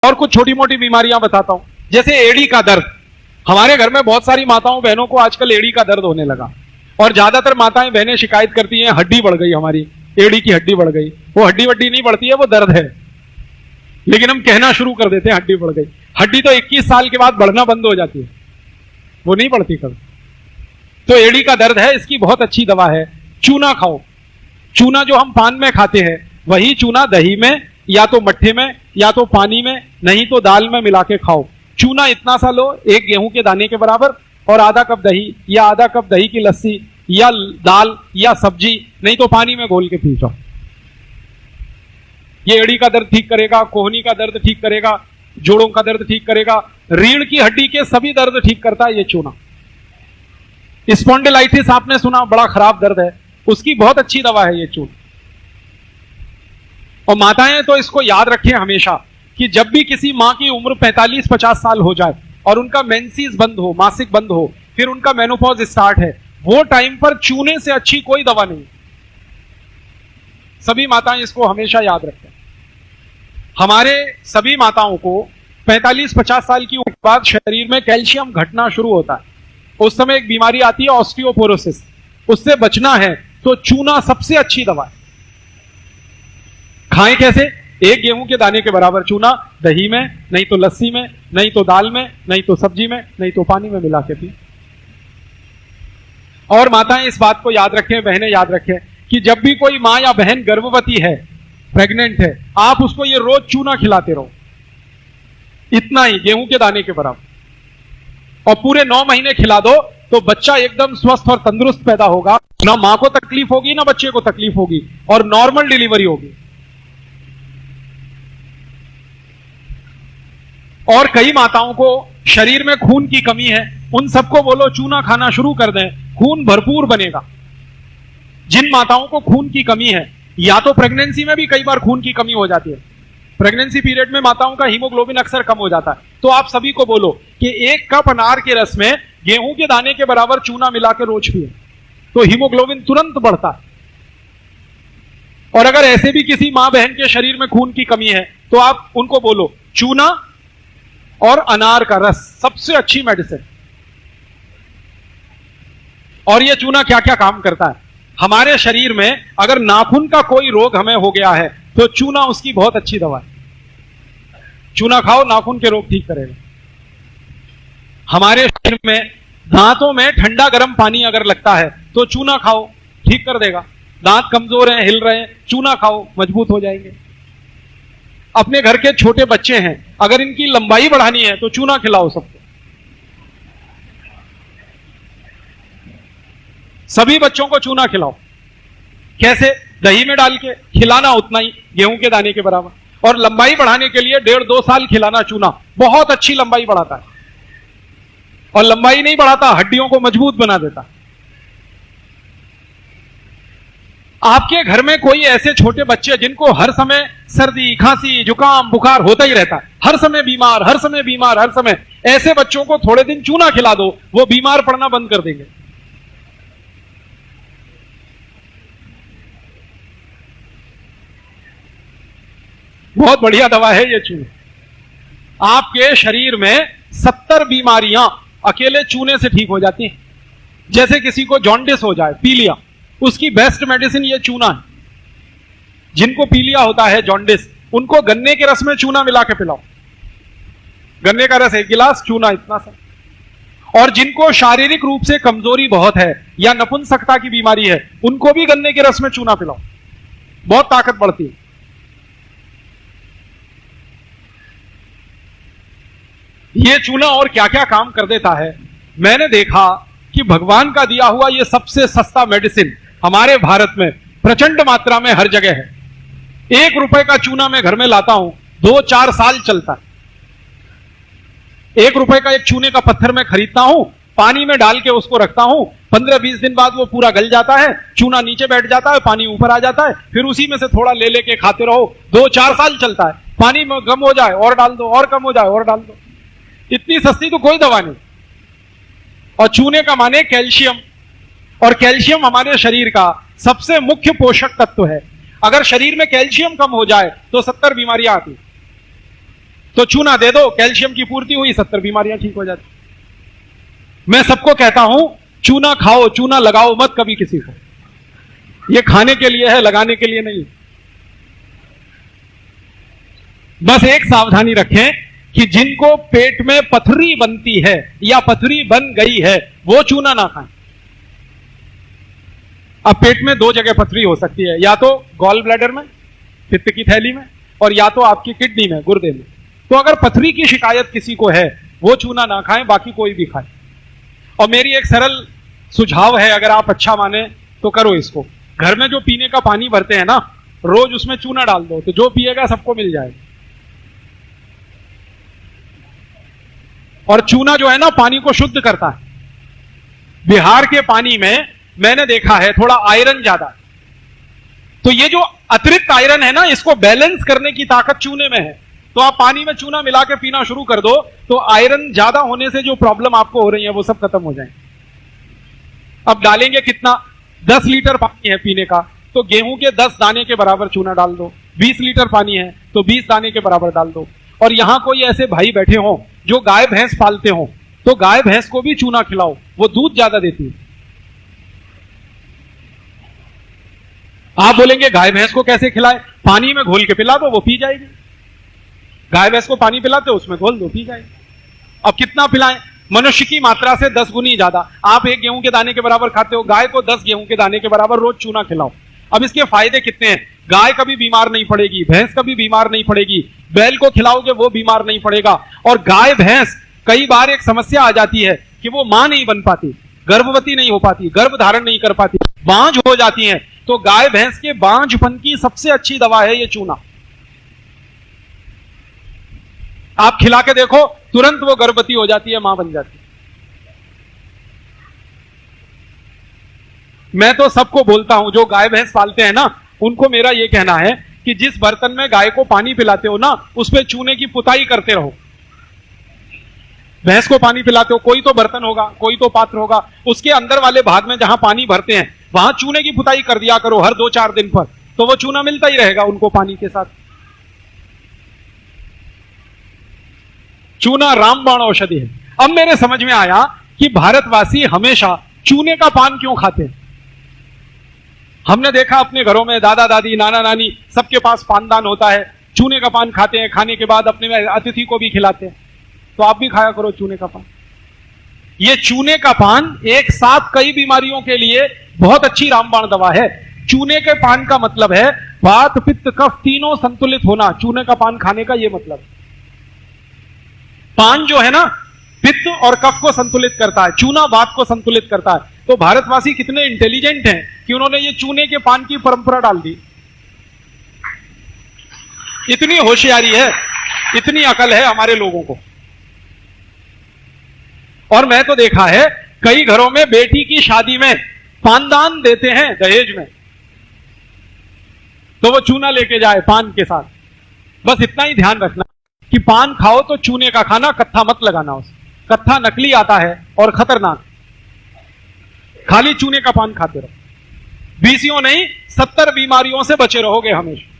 और कुछ छोटी मोटी बीमारियां बताता हूं, जैसे एड़ी का दर्द। हमारे घर में बहुत सारी माताओं बहनों को आजकल एड़ी का दर्द होने लगा, और ज्यादातर माताएं बहनें शिकायत करती हैं हड्डी बढ़ गई, हमारी एड़ी की हड्डी बढ़ गई। वो हड्डी वड्डी नहीं बढ़ती है, वो दर्द है, लेकिन हम कहना शुरू कर देते हैं हड्डी बढ़ गई। हड्डी तो 21 साल के बाद बढ़ना बंद हो जाती है, वो नहीं बढ़ती कभी। तो एड़ी का दर्द है, इसकी बहुत अच्छी दवा है, चूना खाओ। चूना जो हम पान में खाते हैं, वही चूना दही में या तो मट्ठे में या तो पानी में, नहीं तो दाल में मिला के खाओ। चूना इतना सा लो, एक गेहूं के दाने के बराबर, और आधा कप दही या आधा कप दही की लस्सी या दाल या सब्जी, नहीं तो पानी में घोल के पी जाओ। ये एड़ी का दर्द ठीक करेगा, कोहनी का दर्द ठीक करेगा, जोड़ों का दर्द ठीक करेगा, रीढ़ की हड्डी के सभी दर्द ठीक करता है ये चूना। स्पॉन्डिलाइटिस आपने सुना, बड़ा खराब दर्द है, उसकी बहुत अच्छी दवा है ये चूना। और माताएं तो इसको याद रखें हमेशा कि जब भी किसी मां की उम्र 45-50 साल हो जाए और उनका मेंसेस बंद हो, मासिक बंद हो, फिर उनका मेनोपॉज स्टार्ट है, वो टाइम पर चूने से अच्छी कोई दवा नहीं। सभी माताएं इसको हमेशा याद रखें। हमारे सभी माताओं को 45-50 साल की उम्र के बाद शरीर में कैल्शियम घटना शुरू होता है। उस समय एक बीमारी आती है ऑस्टियोपोरोसिस, उससे बचना है तो चूना सबसे अच्छी दवा है। खाएं कैसे? एक गेहूं के दाने के बराबर चूना दही में, नहीं तो लस्सी में, नहीं तो दाल में, नहीं तो सब्जी में, नहीं तो पानी में मिला के पिए। और माताएं इस बात को याद रखें, बहनें याद रखें कि जब भी कोई मां या बहन गर्भवती है, प्रेग्नेंट है, आप उसको ये रोज चूना खिलाते रहो, इतना ही गेहूं के दाने के बराबर, और पूरे 9 महीने खिला दो तो बच्चा एकदम स्वस्थ और तंदुरुस्त पैदा होगा। ना मां को तकलीफ होगी ना बच्चे को तकलीफ होगी, और नॉर्मल डिलीवरी होगी। और कई माताओं को शरीर में खून की कमी है, उन सबको बोलो चूना खाना शुरू कर दें, खून भरपूर बनेगा। जिन माताओं को खून की कमी है, या तो प्रेगनेंसी में भी कई बार खून की कमी हो जाती है, प्रेगनेंसी पीरियड में माताओं का हीमोग्लोबिन अक्सर कम हो जाता है, तो आप सभी को बोलो कि 1 कप अनार के रस में गेहूं के दाने के बराबर चूना मिला के रोज पिए, तो हीमोग्लोबिन तुरंत बढ़ता है। और अगर ऐसे भी किसी मां बहन के शरीर में खून की कमी है, तो आप उनको बोलो चूना और अनार का रस सबसे अच्छी मेडिसिन। और यह चूना क्या क्या काम करता है? हमारे शरीर में अगर नाखून का कोई रोग हमें हो गया है, तो चूना उसकी बहुत अच्छी दवा है। चूना खाओ, नाखून के रोग ठीक करेगा। हमारे शरीर में दांतों में ठंडा गर्म पानी अगर लगता है, तो चूना खाओ, ठीक कर देगा। दांत कमजोर हैं, हिल रहे हैं, चूना खाओ, मजबूत हो जाएंगे। अपने घर के छोटे बच्चे हैं, अगर इनकी लंबाई बढ़ानी है तो चूना खिलाओ सबको। सभी बच्चों को चूना खिलाओ। कैसे? दही में डाल के खिलाना, उतना ही गेहूं के दाने के बराबर। और लंबाई बढ़ाने के लिए 1.5-2 साल खिलाना चूना, बहुत अच्छी लंबाई बढ़ाता है। और लंबाई नहीं बढ़ाता, हड्डियों को मजबूत बना देता। आपके घर में कोई ऐसे छोटे बच्चे जिनको हर समय सर्दी, खांसी, जुकाम, बुखार होता ही रहता है, हर समय बीमार, हर समय बीमार, हर समय, ऐसे बच्चों को थोड़े दिन चूना खिला दो, वो बीमार पड़ना बंद कर देंगे। बहुत बढ़िया दवा है ये चूना। आपके शरीर में 70 बीमारियां अकेले चूने से ठीक हो जाती हैं। जैसे किसी को जॉन्डिस हो जाए, पीलिया, उसकी बेस्ट मेडिसिन ये चूना है। जिनको पीलिया होता है, जॉन्डिस, उनको गन्ने के रस में चूना मिला के पिलाओ। गन्ने का रस 1 गिलास, चूना इतना सा। और जिनको शारीरिक रूप से कमजोरी बहुत है या नपुंसकता की बीमारी है, उनको भी गन्ने के रस में चूना पिलाओ, बहुत ताकत बढ़ती है। ये चूना और क्या क्या काम कर देता है? मैंने देखा कि भगवान का दिया हुआ ये सबसे सस्ता मेडिसिन हमारे भारत में प्रचंड मात्रा में हर जगह है। 1 रुपए का चूना मैं घर में लाता हूं, 2-4 साल चलता है। 1 रुपए का एक चूने का पत्थर मैं खरीदता हूं, पानी में डाल के उसको रखता हूं, 15-20 दिन बाद वो पूरा गल जाता है, चूना नीचे बैठ जाता है, पानी ऊपर आ जाता है, फिर उसी में से थोड़ा ले लेके खाते रहो, 2-4 साल चलता है। पानी में कम हो जाए और डाल दो, और कम हो जाए और डाल दो। इतनी सस्ती तो कोई दवा नहीं। और चूने का माने कैल्शियम, और कैल्शियम हमारे शरीर का सबसे मुख्य पोषक तत्व है। अगर शरीर में कैल्शियम कम हो जाए तो 70 बीमारियां आती। तो चूना दे दो, कैल्शियम की पूर्ति हुई, 70 बीमारियां ठीक हो जाती। मैं सबको कहता हूं चूना खाओ, चूना लगाओ मत कभी किसी को, ये खाने के लिए है, लगाने के लिए नहीं। बस एक सावधानी रखें कि जिनको पेट में पथरी बनती है या पथरी बन गई है वो चूना ना खाएं। अब पेट में दो जगह पथरी हो सकती है, या तो गॉल ब्लैडर में, पित्त की थैली में, और या तो आपकी किडनी में, गुर्दे में। तो अगर पथरी की शिकायत किसी को है वो चूना ना खाएं, बाकी कोई भी खाए। और मेरी एक सरल सुझाव है, अगर आप अच्छा माने तो करो इसको। घर में जो पीने का पानी भरते हैं ना, रोज उसमें चूना डाल दो, तो जो पिएगा सबको मिल जाएगा। और चूना जो है ना पानी को शुद्ध करता है। बिहार के पानी में मैंने देखा है थोड़ा आयरन ज्यादा, तो ये जो अतिरिक्त आयरन है ना, इसको बैलेंस करने की ताकत चूने में है। तो आप पानी में चूना मिला के पीना शुरू कर दो, तो आयरन ज्यादा होने से जो प्रॉब्लम आपको हो रही है वो सब खत्म हो जाएंगे। अब डालेंगे कितना? 10 लीटर पानी है पीने का, तो गेहूं के 10 दाने के बराबर चूना डाल दो। 20 लीटर पानी है तो 20 दाने के बराबर डाल दो। और यहां कोई ऐसे भाई बैठे हो जो गाय भैंस पालते हो, तो गाय भैंस को भी चूना खिलाओ, वो दूध ज्यादा देती है। आप बोलेंगे गाय भैंस को कैसे खिलाए? पानी में घोल के पिला दो, वो पी जाएगी। गाय भैंस को पानी पिलाते हो, उसमें घोल दो, पी जाएगी। अब कितना पिलाएं? मनुष्य की मात्रा से 10 गुनी ज्यादा। आप एक गेहूं के दाने के बराबर खाते हो, गाय को 10 गेहूं के दाने के बराबर रोज चूना खिलाओ। अब इसके फायदे कितने हैं? गाय कभी बीमार नहीं पड़ेगी, भैंस कभी बीमार नहीं पड़ेगी, बैल को खिलाओगे वो बीमार नहीं पड़ेगा। और गाय भैंस, कई बार एक समस्या आ जाती है कि वो मां नहीं बन पाती, गर्भवती नहीं हो पाती, गर्भ धारण नहीं कर पाती, बांझ हो जाती हैं। तो गाय भैंस के बांझपन की सबसे अच्छी दवा है ये चूना। आप खिला के देखो, तुरंत वो गर्भवती हो जाती है, मां बन जाती है। मैं तो सबको बोलता हूं जो गाय भैंस पालते हैं ना, उनको मेरा ये कहना है कि जिस बर्तन में गाय को पानी पिलाते हो ना, उस पे चूने की पुताई करते रहो। भैंस को पानी पिलाते हो, कोई तो बर्तन होगा, कोई तो पात्र होगा, उसके अंदर वाले भाग में जहां पानी भरते हैं वहां चूने की पुताई कर दिया करो हर 2-4 दिन पर, तो वो चूना मिलता ही रहेगा उनको पानी के साथ। चूना रामबाण औषधि है। अब मेरे समझ में आया कि भारतवासी हमेशा चूने का पान क्यों खाते हैं। हमने देखा अपने घरों में दादा दादी, नाना नानी, सबके पास पानदान होता है, चूने का पान खाते हैं, खाने के बाद अपने अतिथि को भी खिलाते हैं। तो आप भी खाया करो चूने का पान। ये चूने का पान एक साथ कई बीमारियों के लिए बहुत अच्छी रामबाण दवा है। चूने के पान का मतलब है वात पित्त कफ तीनों संतुलित होना। चूने का पान खाने का ये मतलब। पान जो है ना, पित्त और कफ को संतुलित करता है, चूना वात को संतुलित करता है। तो भारतवासी कितने इंटेलिजेंट हैं कि उन्होंने ये चूने के पान की परंपरा डाल दी। इतनी होशियारी है, इतनी अकल है हमारे लोगों को। और मैं तो देखा है कई घरों में बेटी की शादी में पानदान देते हैं दहेज में, तो वो चूना लेके जाए पान के साथ। बस इतना ही ध्यान रखना कि पान खाओ तो चूने का खाना, कत्था मत लगाना। उस कत्था नकली आता है और खतरनाक। खाली चूने का पान खाते रहो, 20 नहीं 70 बीमारियों से बचे रहोगे हमेशा।